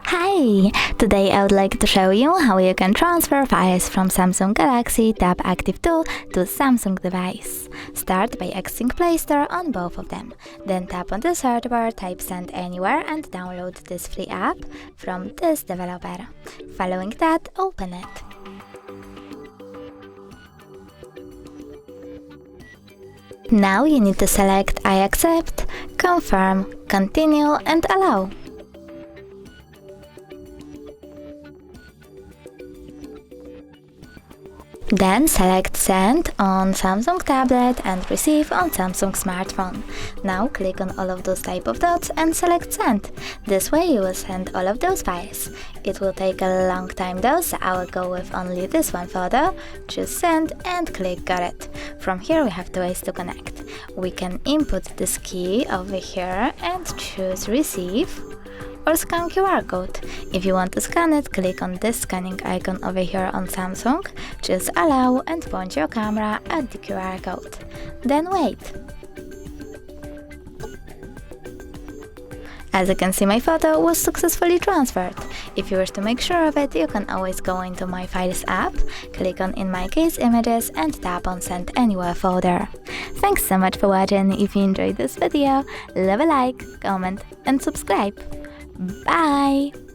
Hi! Today I would like to show you how you can transfer files from Samsung Galaxy Tab Active2 to Samsung device. Start by accessing Play Store on both of them. Then tap on the search bar, type Send Anywhere and download this free app from this developer. Following that, open it. Now you need to select I accept, confirm, continue and allow. Then select Send on Samsung tablet and Receive on Samsung smartphone. Now click on all of those type of dots and select Send. This way you will send all of those files. It will take a long time though, so I will go with only this one photo. Choose Send and click Got it. From here we have two ways to connect. We can input this key over here and choose Receive, or scan QR code. If you want to scan it, click on this scanning icon over here on Samsung, choose Allow and point your camera at the QR code. Then wait. As you can see, my photo was successfully transferred. If you wish to make sure of it, you can always go into My Files app, click on In My Case Images and tap on Send Anywhere folder. Thanks so much for watching. If you enjoyed this video, leave a like, comment and subscribe. Bye!